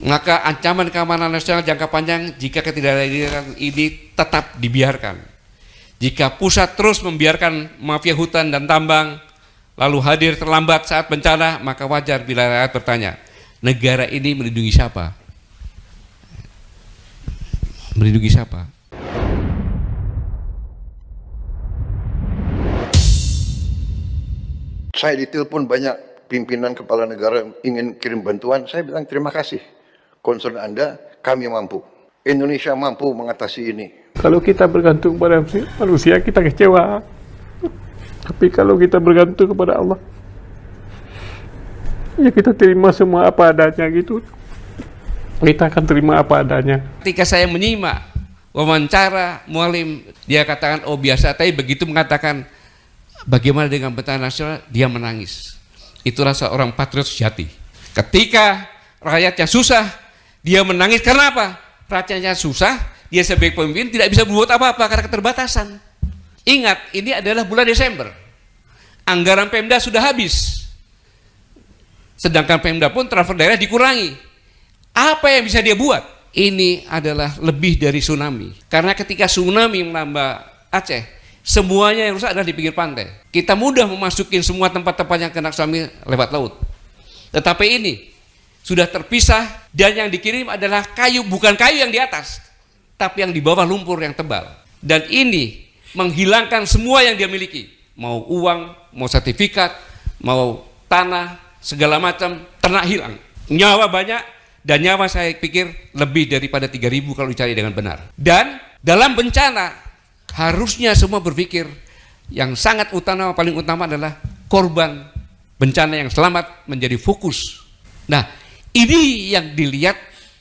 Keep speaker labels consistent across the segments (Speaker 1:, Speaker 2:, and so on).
Speaker 1: Maka ancaman keamanan nasional jangka panjang jika ketidakadilan ini tetap dibiarkan. Jika pusat terus membiarkan mafia hutan dan tambang, lalu hadir terlambat saat bencana, maka wajar bila rakyat bertanya, negara ini melindungi siapa? Melindungi siapa?
Speaker 2: Saya ditelepon banyak pimpinan kepala negara yang ingin kirim bantuan, saya bilang terima kasih. Concern Anda, kami mampu. Indonesia mampu mengatasi ini.
Speaker 3: Kalau kita bergantung pada manusia, kita kecewa. Tapi kalau kita bergantung kepada Allah, ya kita terima semua apa adanya gitu. Kita akan terima apa adanya.
Speaker 1: Ketika saya menyimak wawancara Mualim, dia katakan, oh biasa, tapi begitu mengatakan bagaimana dengan bencana nasional, dia menangis. Itulah seorang patriot sejati. Ketika rakyatnya susah, dia menangis. Karena apa? Rakyatnya susah, dia sebagai pemimpin tidak bisa berbuat apa-apa karena keterbatasan. Ingat, ini adalah bulan Desember. Anggaran Pemda sudah habis. Sedangkan Pemda pun transfer daerah dikurangi. Apa yang bisa dia buat? Ini adalah lebih dari tsunami. Karena ketika tsunami melanda Aceh, semuanya yang rusak adalah di pinggir pantai. Kita mudah memasukin semua tempat-tempat yang kena tsunami lewat laut. Tetapi ini sudah terpisah dan yang dikirim adalah kayu, bukan kayu yang di atas, tapi yang di bawah lumpur yang tebal. Dan ini menghilangkan semua yang dia miliki. Mau uang, mau sertifikat, mau tanah, segala macam, ternak hilang. Nyawa banyak, dan nyawa saya pikir lebih daripada 3.000 kalau dicari dengan benar. Dan dalam bencana, harusnya semua berpikir yang sangat utama, paling utama adalah korban bencana yang selamat menjadi fokus. Nah, ini yang dilihat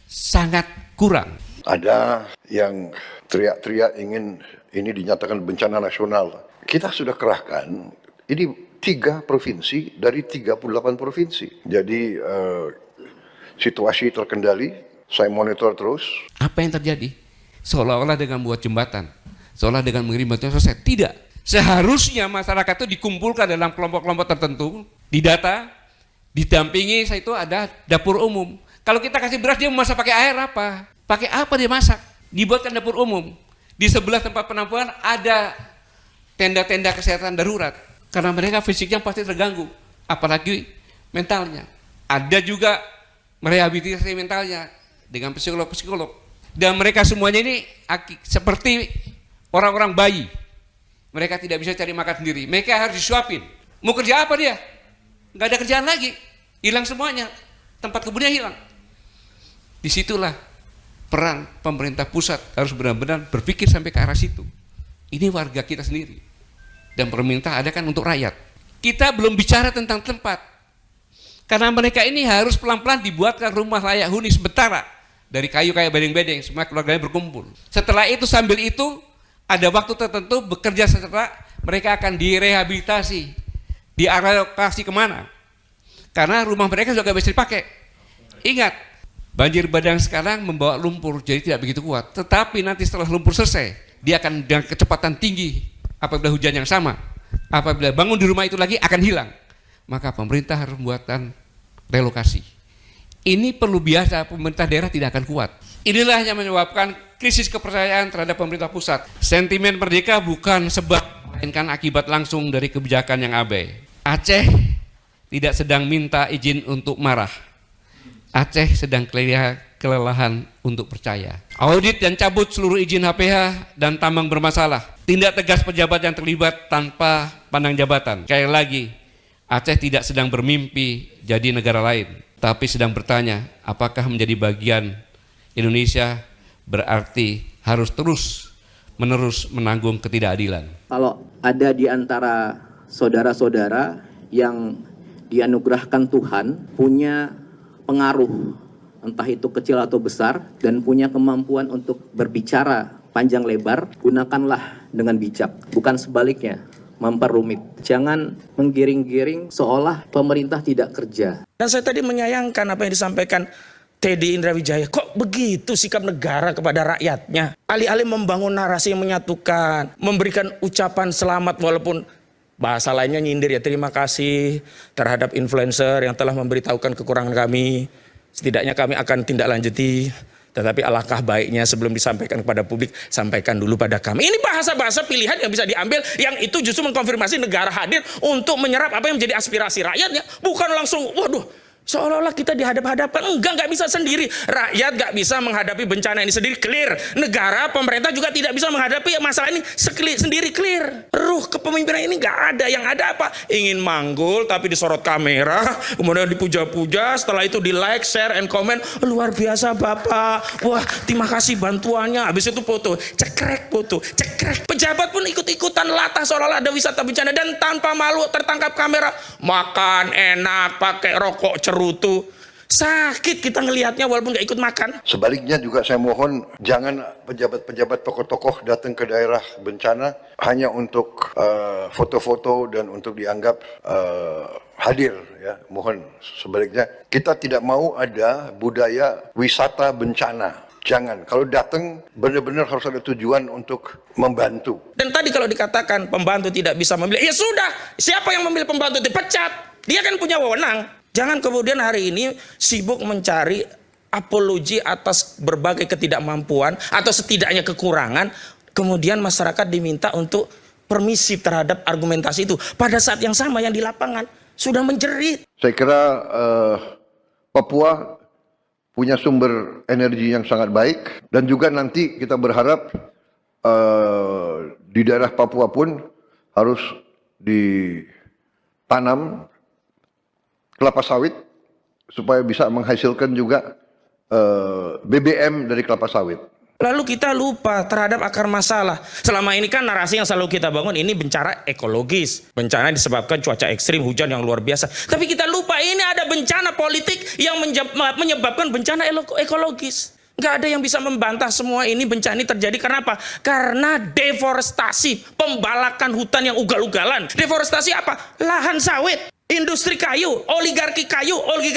Speaker 1: sangat kurang.
Speaker 2: Ada yang teriak-teriak ingin ini dinyatakan bencana nasional. Kita sudah kerahkan, ini 3 provinsi dari 38 provinsi. Jadi situasi terkendali, saya monitor terus.
Speaker 1: Apa yang terjadi? Seolah-olah dengan buat jembatan, seolah dengan mengirim bantuan selesai. Tidak. Seharusnya masyarakat itu dikumpulkan dalam kelompok-kelompok tertentu, didata, didampingi, itu ada dapur umum. Kalau kita kasih beras, dia memasak pakai air apa? Pakai apa dia masak? Dibuatkan dapur umum. Di sebelah tempat penampungan ada tenda-tenda kesehatan darurat. Karena mereka fisiknya pasti terganggu, apalagi mentalnya. Ada juga merehabilitasi mentalnya dengan psikolog-psikolog. Dan mereka semuanya ini seperti orang-orang bayi. Mereka tidak bisa cari makan sendiri. Mereka harus disuapin. Mau kerja apa dia? Nggak ada kerjaan lagi. Hilang semuanya. Tempat kebunnya hilang. Disitulah peran pemerintah pusat harus benar-benar berpikir sampai ke arah situ. Ini warga kita sendiri. Dan pemerintah ada kan untuk rakyat. Kita belum bicara tentang tempat. Karena mereka ini harus pelan-pelan dibuatkan rumah layak huni sementara. Dari kayu kayak bedeng-bedeng, semua keluarganya berkumpul. Setelah itu, sambil itu, ada waktu tertentu bekerja secara mereka akan direhabilitasi. Dialokasi kemana? Karena rumah mereka juga bisa dipakai. Ingat, banjir bandang sekarang membawa lumpur, jadi tidak begitu kuat. Tetapi nanti setelah lumpur selesai, dia akan dengan kecepatan tinggi. Apabila hujan yang sama, apabila bangun di rumah itu lagi akan hilang. Maka pemerintah harus membuatkan relokasi. Ini perlu biasa, pemerintah daerah tidak akan kuat. Inilah yang menyebabkan krisis kepercayaan terhadap pemerintah pusat. Sentimen merdeka bukan sebab, melainkan akibat langsung dari kebijakan yang abai. Aceh tidak sedang minta izin untuk marah. Aceh sedang kelelahan untuk percaya. Audit dan cabut seluruh izin HPH dan tambang bermasalah. Tindak tegas pejabat yang terlibat tanpa pandang jabatan. Sekali lagi, Aceh tidak sedang bermimpi jadi negara lain, tapi sedang bertanya, apakah menjadi bagian Indonesia berarti harus terus-menerus menanggung ketidakadilan.
Speaker 4: Kalau ada di antara saudara-saudara yang dianugerahkan Tuhan punya pengaruh, entah itu kecil atau besar, dan punya kemampuan untuk berbicara panjang lebar, gunakanlah dengan bijak, bukan sebaliknya, memperumit. Jangan menggiring-giring seolah pemerintah tidak kerja.
Speaker 5: Dan saya tadi menyayangkan apa yang disampaikan Teddy Indrawijaya. Kok begitu sikap negara kepada rakyatnya? Alih-alih membangun narasi yang menyatukan, memberikan ucapan selamat walaupun bahasa lainnya nyindir ya, terima kasih terhadap influencer yang telah memberitahukan kekurangan kami. setidaknya kami akan tindak lanjuti. Tetapi alangkah baiknya sebelum disampaikan kepada publik, sampaikan dulu pada kami. Ini bahasa-bahasa pilihan yang bisa diambil, yang itu justru mengkonfirmasi negara hadir untuk menyerap apa yang menjadi aspirasi rakyatnya. Bukan langsung, waduh, seolah-olah kita dihadap-hadapkan. Enggak bisa sendiri. Rakyat nggak bisa menghadapi bencana ini sendiri, clear. Negara, pemerintah juga tidak bisa menghadapi masalah ini sendiri, clear. Ruh kepemimpinan ini nggak ada. Yang ada apa? Ingin manggul tapi disorot kamera, kemudian dipuja-puja, setelah itu di like, share, and comment. Luar biasa Bapak. Wah, terima kasih bantuannya. Habis itu foto, cekrek foto, cekrek. Pejabat pun ikut-ikutan latah seolah-olah ada wisata bencana dan tanpa malu tertangkap kamera. Makan enak, pakai rokok cerutu. Sakit kita ngelihatnya walaupun nggak ikut makan.
Speaker 2: Sebaliknya juga saya mohon jangan pejabat-pejabat tokoh-tokoh datang ke daerah bencana hanya untuk foto-foto dan untuk dianggap hadir. Ya, mohon sebaliknya kita tidak mau ada budaya wisata bencana. Jangan, kalau datang benar-benar harus ada tujuan untuk membantu.
Speaker 5: Dan tadi kalau dikatakan pembantu tidak bisa memilih, ya sudah, siapa yang memilih pembantu dipecat? Dia kan punya wewenang. Jangan kemudian hari ini sibuk mencari apologi atas berbagai ketidakmampuan atau setidaknya kekurangan, kemudian masyarakat diminta untuk permisi terhadap argumentasi itu. Pada saat yang sama yang di lapangan sudah menjerit.
Speaker 2: Saya kira Papua punya sumber energi yang sangat baik dan juga nanti kita berharap di daerah Papua pun harus ditanam kelapa sawit supaya bisa menghasilkan juga BBM dari kelapa sawit.
Speaker 5: Lalu kita lupa terhadap akar masalah. Selama ini kan narasi yang selalu kita bangun ini bencana ekologis. Bencana disebabkan cuaca ekstrim, hujan yang luar biasa. Tapi kita lupa ini ada bencana politik yang menyebabkan bencana ekologis. Nggak ada yang bisa membantah semua ini bencana ini terjadi karena apa? Karena deforestasi, pembalakan hutan yang ugal-ugalan. Deforestasi apa? Lahan sawit, industri kayu, oligarki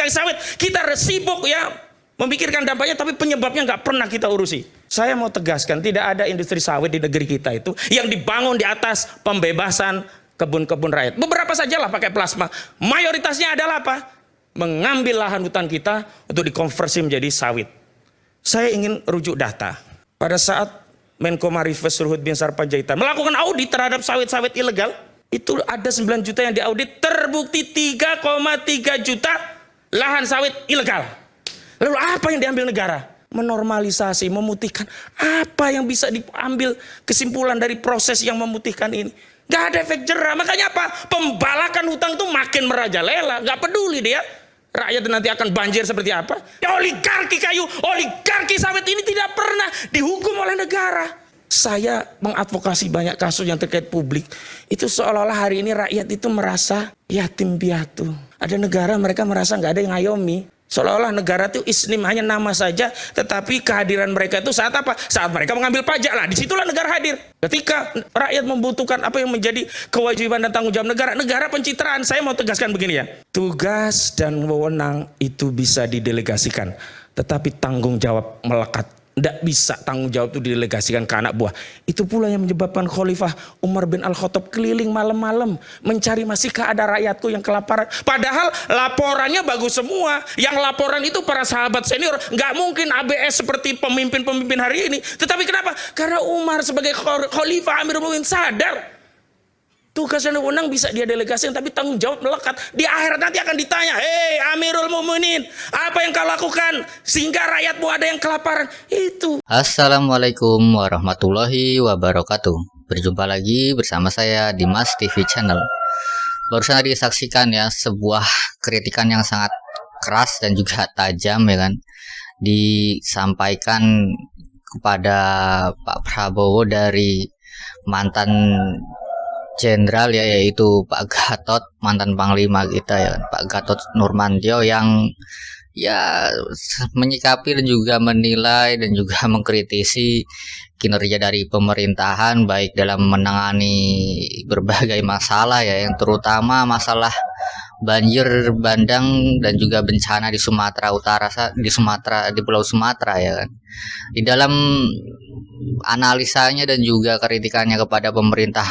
Speaker 5: sawit. Kita sibuk ya memikirkan dampaknya, tapi penyebabnya nggak pernah kita urusi. Saya mau tegaskan, tidak ada industri sawit di negeri kita itu yang dibangun di atas pembebasan kebun-kebun rakyat. Beberapa sajalah pakai plasma. Mayoritasnya adalah apa? Mengambil lahan hutan kita untuk dikonversi menjadi sawit. Saya ingin rujuk data. Pada saat Menko Marifes Luhut Binsar Panjaitan melakukan audit terhadap sawit-sawit ilegal, itu ada 9 juta yang diaudit, terbukti 3,3 juta lahan sawit ilegal. Lalu apa yang diambil negara? Menormalisasi, memutihkan. Apa yang bisa diambil kesimpulan dari proses yang memutihkan ini? Gak ada efek jerah. Makanya apa? Pembalakan hutang itu makin merajalela. Gak peduli dia. Rakyat nanti akan banjir seperti apa? Ya, oligarki kayu, oligarki sawit ini tidak pernah dihukum oleh negara. Saya mengadvokasi banyak kasus yang terkait publik. Itu seolah-olah hari ini rakyat itu merasa yatim piatu. Ada negara mereka merasa gak ada yang ngayomi. Seolah-olah negara itu isnim hanya nama saja, tetapi kehadiran mereka itu saat apa? Saat mereka mengambil pajak lah, disitulah negara hadir. Ketika rakyat membutuhkan apa yang menjadi kewajiban dan tanggung jawab negara, negara pencitraan. Saya mau tegaskan begini ya, tugas dan wewenang itu bisa didelegasikan, tetapi tanggung jawab melekat. Tidak bisa tanggung jawab itu didelegasikan ke anak buah. Itu pula yang menyebabkan Khalifah Umar bin Al-Khattab keliling malam-malam mencari masihkah ada rakyatku yang kelaparan. Padahal laporannya bagus semua. Yang laporan itu para sahabat senior. Nggak mungkin ABS seperti pemimpin-pemimpin hari ini. Tetapi kenapa? Karena Umar sebagai Khalifah Amirul Mukminin sadar tugas dan wewenang bisa dia delegasikan, tapi tanggung jawab melekat. Di akhirat nanti akan ditanya, hei Amirul Mukminin, apa yang kau lakukan sehingga rakyatmu ada yang kelaparan? Itu.
Speaker 6: Assalamualaikum warahmatullahi wabarakatuh. Berjumpa lagi bersama saya di Mas TV Channel. Barusan tadi disaksikan ya sebuah kritikan yang sangat keras dan juga tajam ya kan, disampaikan kepada Pak Prabowo dari mantan jenderal ya, yaitu Pak Gatot, mantan panglima kita ya, Pak Gatot Nurmantio, yang ya menyikapi dan juga menilai dan juga mengkritisi kinerja dari pemerintahan baik dalam menangani berbagai masalah ya, yang terutama masalah banjir bandang dan juga bencana di Sumatera Utara, di Pulau Sumatera ya kan. Di dalam analisanya dan juga kritikannya kepada pemerintah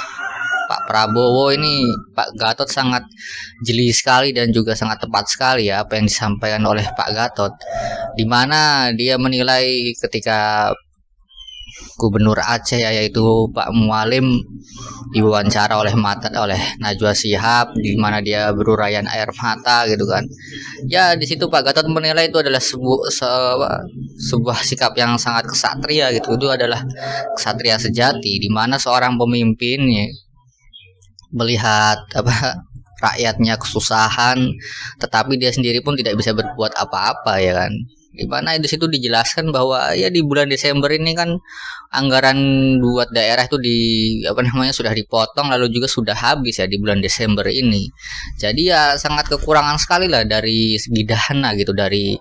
Speaker 6: Pak Prabowo ini, Pak Gatot sangat jeli sekali dan juga sangat tepat sekali ya apa yang disampaikan oleh Pak Gatot, di mana dia menilai ketika Gubernur Aceh yaitu Pak Mualim diwawancara oleh Najwa Shihab, di mana dia berurayan air mata gitu kan. Ya di situ Pak Gatot menilai itu adalah sebuah sikap yang sangat kesatria gitu. Itu adalah kesatria sejati, di mana seorang pemimpin ya, melihat rakyatnya kesusahan, tetapi dia sendiri pun tidak bisa berbuat apa-apa ya kan. Di mana di situ dijelaskan bahwa ya di bulan Desember ini kan anggaran buat daerah itu sudah dipotong, lalu juga sudah habis ya di bulan Desember ini. Jadi ya sangat kekurangan sekali lah dari segi dana gitu, dari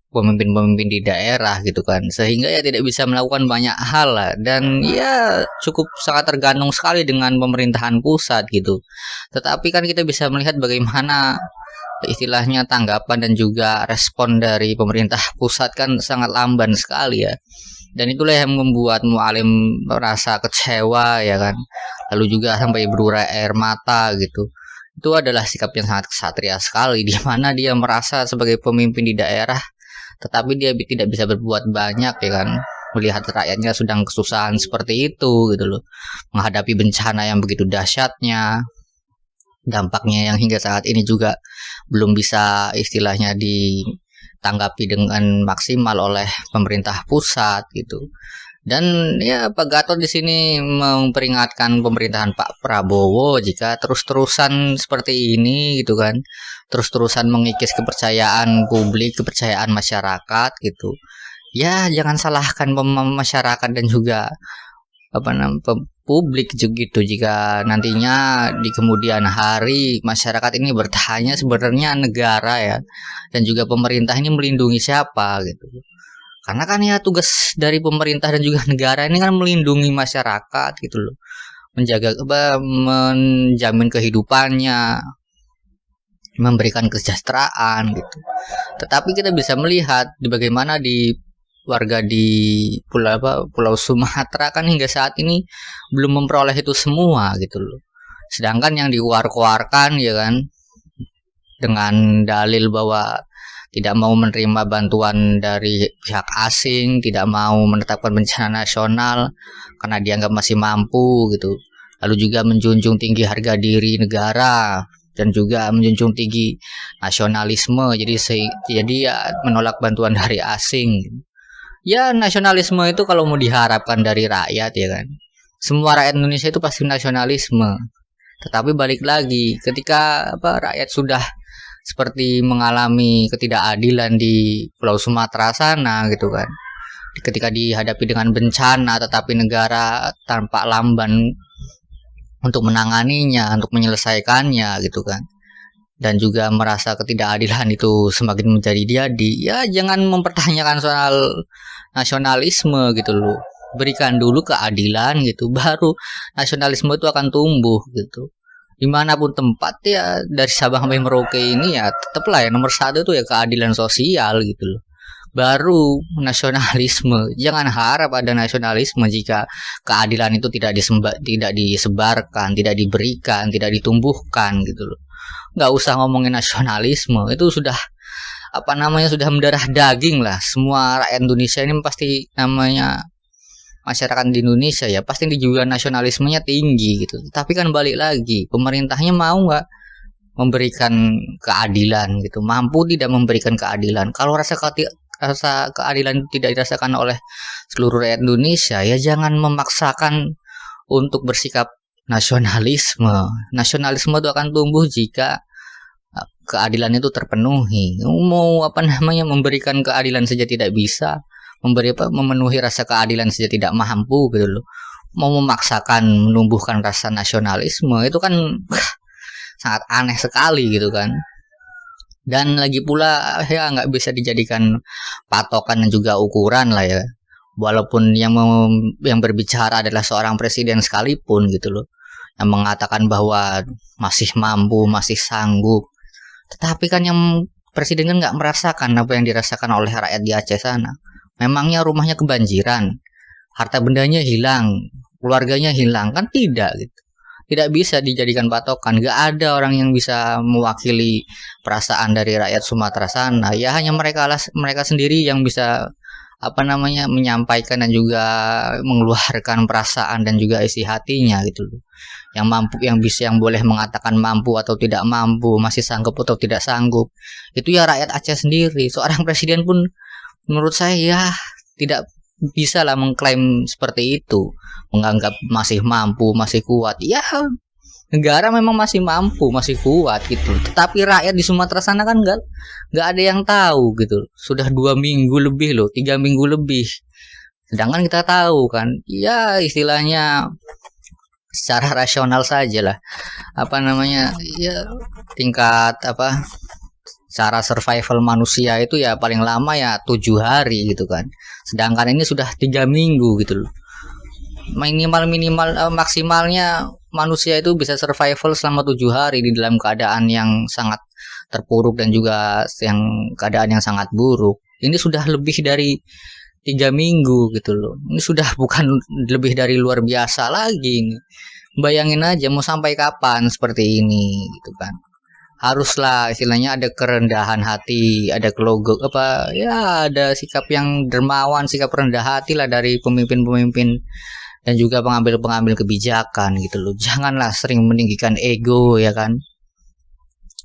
Speaker 6: pemimpin-pemimpin di daerah gitu kan, sehingga ya tidak bisa melakukan banyak hal lah, dan ya cukup sangat tergantung sekali dengan pemerintahan pusat gitu. Tetapi kan kita bisa melihat bagaimana istilahnya tanggapan dan juga respon dari pemerintah pusat kan sangat lamban sekali ya, dan itulah yang membuat Mualim merasa kecewa ya kan, lalu juga sampai berurai air mata gitu. Itu adalah sikap yang sangat kesatria sekali, di mana dia merasa sebagai pemimpin di daerah tetapi dia tidak bisa berbuat banyak ya kan, melihat rakyatnya sedang kesusahan seperti itu gitu loh, menghadapi bencana yang begitu dahsyatnya, dampaknya yang hingga saat ini juga belum bisa istilahnya ditanggapi dengan maksimal oleh pemerintah pusat gitu. Dan ya Pak Gatot di sini memperingatkan pemerintahan Pak Prabowo jika terus-terusan seperti ini gitu kan, terus-terusan mengikis kepercayaan publik, kepercayaan masyarakat gitu. Ya jangan salahkan masyarakat dan juga publik gitu jika nantinya di kemudian hari masyarakat ini bertanya sebenarnya negara ya dan juga pemerintah ini melindungi siapa gitu. Karena kan ya tugas dari pemerintah dan juga negara ini kan melindungi masyarakat gitu loh, menjamin kehidupannya, memberikan kesejahteraan gitu. Tetapi kita bisa melihat bagaimana di warga di Pulau Sumatera kan hingga saat ini belum memperoleh itu semua gitu loh. Sedangkan yang dikeluarkan ya kan dengan dalil bahwa tidak mau menerima bantuan dari pihak asing, tidak mau menetapkan bencana nasional karena dianggap masih mampu gitu. Lalu juga menjunjung tinggi harga diri negara dan juga menjunjung tinggi nasionalisme. Jadi ya menolak bantuan dari asing. Ya nasionalisme itu kalau mau diharapkan dari rakyat ya kan, semua rakyat Indonesia itu pasti nasionalisme. Tetapi balik lagi ketika rakyat sudah seperti mengalami ketidakadilan di Pulau Sumatera sana gitu kan, ketika dihadapi dengan bencana tetapi negara tampak lamban untuk menanganinya, untuk menyelesaikannya gitu kan, dan juga merasa ketidakadilan itu semakin menjadi-jadi, ya jangan mempertanyakan soal nasionalisme gitu loh. Berikan dulu keadilan gitu, baru nasionalisme itu akan tumbuh gitu. Dimanapun tempat ya, dari Sabang sampai Merauke ini ya tetaplah ya nomor satu itu ya keadilan sosial gitu loh, baru nasionalisme. Jangan harap ada nasionalisme jika keadilan itu tidak disebarkan, tidak diberikan, tidak ditumbuhkan gitu loh. Nggak usah ngomongin nasionalisme, itu sudah sudah mendarah daging lah. Semua rakyat Indonesia ini pasti masyarakat di Indonesia ya pasti juga nasionalismenya tinggi gitu. Tapi kan balik lagi, pemerintahnya mau nggak memberikan keadilan gitu, mampu tidak memberikan keadilan. Kalau rasa keadilan tidak dirasakan oleh seluruh rakyat Indonesia, ya jangan memaksakan untuk bersikap nasionalisme. Nasionalisme itu akan tumbuh jika keadilan itu terpenuhi. Mau memberikan keadilan saja tidak bisa, memenuhi rasa keadilan saja tidak mampu gitu loh. Mau memaksakan menumbuhkan rasa nasionalisme itu kan sangat aneh sekali gitu kan. Dan lagi pula ya nggak bisa dijadikan patokan dan juga ukuran lah ya. Walaupun yang berbicara adalah seorang presiden sekalipun gitu loh, yang mengatakan bahwa masih mampu, masih sanggup. Tetapi kan yang presiden kan nggak merasakan apa yang dirasakan oleh rakyat di Aceh sana. Memangnya rumahnya kebanjiran, harta bendanya hilang, keluarganya hilang, kan tidak gitu. Tidak bisa dijadikan patokan. Gak ada orang yang bisa mewakili perasaan dari rakyat Sumatera sana. Ya hanya mereka sendiri yang bisa menyampaikan dan juga mengeluarkan perasaan dan juga isi hatinya gitu loh. Yang mampu, yang boleh mengatakan mampu atau tidak mampu, masih sanggup atau tidak sanggup, itu ya rakyat Aceh sendiri. Seorang presiden pun menurut saya ya tidak bisa lah mengklaim seperti itu, menganggap masih mampu, masih kuat. Ya negara memang masih mampu, masih kuat gitu. Tetapi rakyat di Sumatera sana kan nggak ada yang tahu gitu. Sudah 2 minggu lebih loh, 3 minggu lebih. Sedangkan kita tahu kan, ya istilahnya secara rasional saja lah, ya tingkat cara survival manusia itu ya paling lama ya 7 hari gitu kan. Sedangkan ini sudah 3 minggu gitu loh. Maksimalnya manusia itu bisa survival selama 7 hari di dalam keadaan yang sangat terpuruk dan juga keadaan yang sangat buruk. Ini sudah lebih dari 3 minggu gitu loh. Ini sudah bukan lebih dari luar biasa lagi. Bayangin aja mau sampai kapan seperti ini gitu kan. Haruslah istilahnya ada kerendahan hati, ada ada sikap yang dermawan, sikap rendah hati lah dari pemimpin-pemimpin dan juga pengambil-pengambil kebijakan gitu loh. Janganlah sering meninggikan ego ya kan,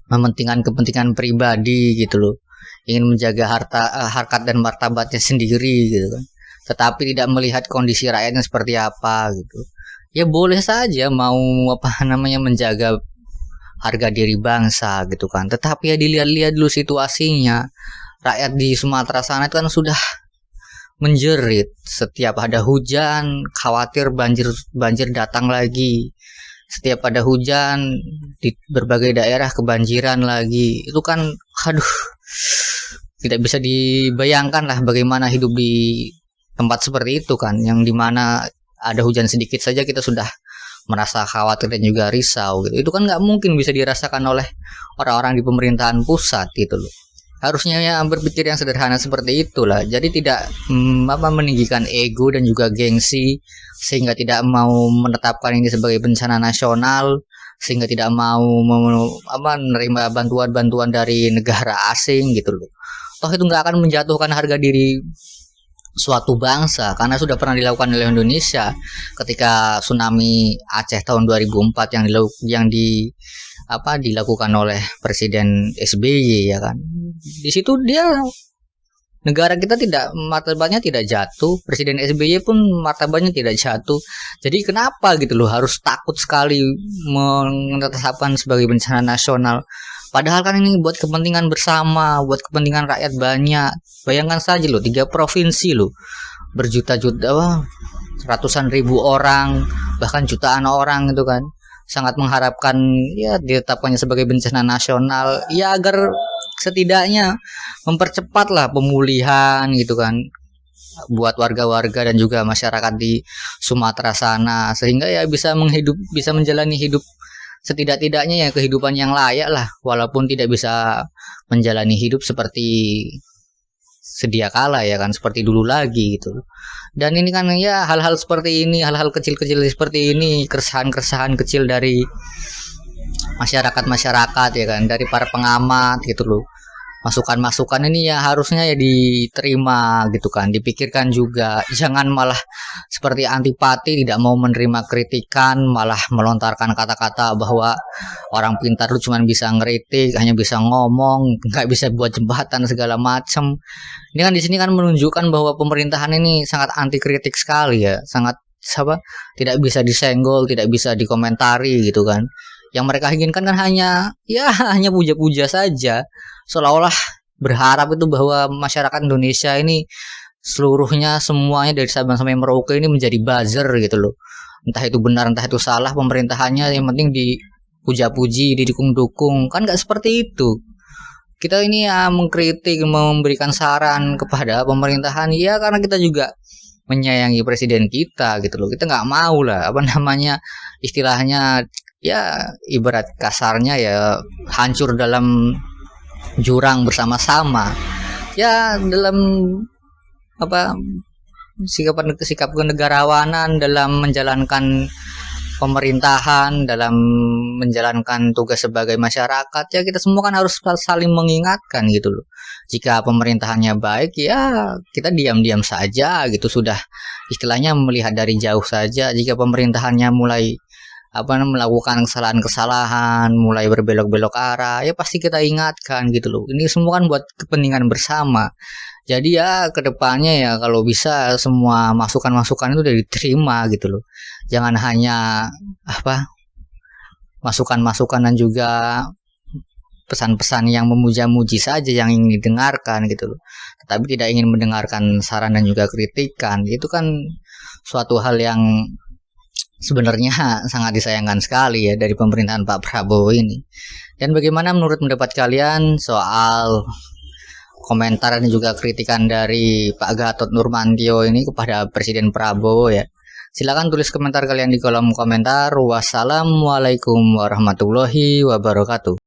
Speaker 6: mementingkan kepentingan pribadi gitu loh, ingin menjaga harkat dan martabatnya sendiri gitu kan, tetapi tidak melihat kondisi rakyatnya seperti apa gitu. Ya boleh saja mau menjaga harga diri bangsa gitu kan, tetapi ya dilihat-lihat dulu situasinya. Rakyat di Sumatera sana itu kan sudah menjerit, setiap ada hujan khawatir banjir datang lagi, setiap ada hujan di berbagai daerah kebanjiran lagi. Itu kan tidak bisa dibayangkan lah bagaimana hidup di tempat seperti itu kan, yang dimana ada hujan sedikit saja kita sudah merasa khawatir dan juga risau gitu. Itu kan nggak mungkin bisa dirasakan oleh orang-orang di pemerintahan pusat gitu loh. Harusnya ya berpikir yang sederhana seperti itulah. Jadi tidak meninggikan ego dan juga gengsi, sehingga tidak mau menetapkan ini sebagai bencana nasional, sehingga tidak mau menerima bantuan-bantuan dari negara asing gitu loh. Toh itu nggak akan menjatuhkan harga diri suatu bangsa, karena sudah pernah dilakukan oleh Indonesia ketika tsunami Aceh tahun 2004 yang dilakukan oleh Presiden SBY ya kan. Di situ negara kita martabatnya tidak jatuh, Presiden SBY pun martabatnya tidak jatuh. Jadi kenapa gitu loh harus takut sekali menetapkan sebagai bencana nasional? Padahal kan ini buat kepentingan bersama, buat kepentingan rakyat banyak. Bayangkan saja loh, 3 provinsi loh, berjuta-juta, ratusan ribu orang, bahkan jutaan orang gitu kan, sangat mengharapkan ya ditetapkannya sebagai bencana nasional, ya agar setidaknya mempercepatlah pemulihan gitu kan, buat warga-warga dan juga masyarakat di Sumatera sana, sehingga ya bisa menjalani hidup setidak-tidaknya ya kehidupan yang layak lah, walaupun tidak bisa menjalani hidup seperti sedia kala ya kan, seperti dulu lagi gitu. Dan ini kan ya hal-hal seperti ini, hal-hal kecil-kecil seperti ini, keresahan-keresahan kecil dari masyarakat ya kan, dari para pengamat gitu loh. Masukan-masukan ini ya harusnya ya diterima gitu kan, dipikirkan juga. Jangan malah seperti antipati, tidak mau menerima kritikan, malah melontarkan kata-kata bahwa orang pintar lu cuma bisa ngeritik, hanya bisa ngomong, nggak bisa buat jembatan segala macam. Ini kan di sini kan menunjukkan bahwa pemerintahan ini sangat anti kritik sekali ya, sangat tidak bisa disenggol, tidak bisa dikomentari gitu kan. Yang mereka inginkan kan hanya puja-puja saja, seolah-olah berharap itu bahwa masyarakat Indonesia ini seluruhnya, semuanya dari Sabang sampai Merauke ini menjadi buzzer gitu loh. Entah itu benar entah itu salah pemerintahannya, yang penting dipuja-puji, didukung-dukung. Kan nggak seperti itu. Kita ini ya mengkritik, memberikan saran kepada pemerintahan ya karena kita juga menyayangi presiden kita gitu loh. Kita nggak mau lah istilahnya ya ibarat kasarnya ya hancur dalam jurang bersama-sama. Ya dalam sikap kenegarawanan dalam menjalankan pemerintahan, dalam menjalankan tugas sebagai masyarakat, ya kita semua kan harus saling mengingatkan gitu loh. Jika pemerintahannya baik, ya kita diam-diam saja gitu, sudah istilahnya melihat dari jauh saja. Jika pemerintahannya mulai melakukan kesalahan-kesalahan, mulai berbelok-belok arah, ya pasti kita ingatkan gitu loh. Ini semua kan buat kepentingan bersama. Jadi ya kedepannya ya kalau bisa semua masukan-masukan itu udah diterima gitu loh. Jangan hanya masukan-masukan dan juga pesan-pesan yang memuja-muji saja yang ingin didengarkan gitu loh. Tetapi tidak ingin mendengarkan saran dan juga kritikan. Itu kan suatu hal yang sebenarnya sangat disayangkan sekali ya dari pemerintahan Pak Prabowo ini. Dan bagaimana menurut pendapat kalian soal komentar dan juga kritikan dari Pak Gatot Nurmantio ini kepada Presiden Prabowo ya? Silakan tulis komentar kalian di kolom komentar. Wassalamualaikum warahmatullahi wabarakatuh.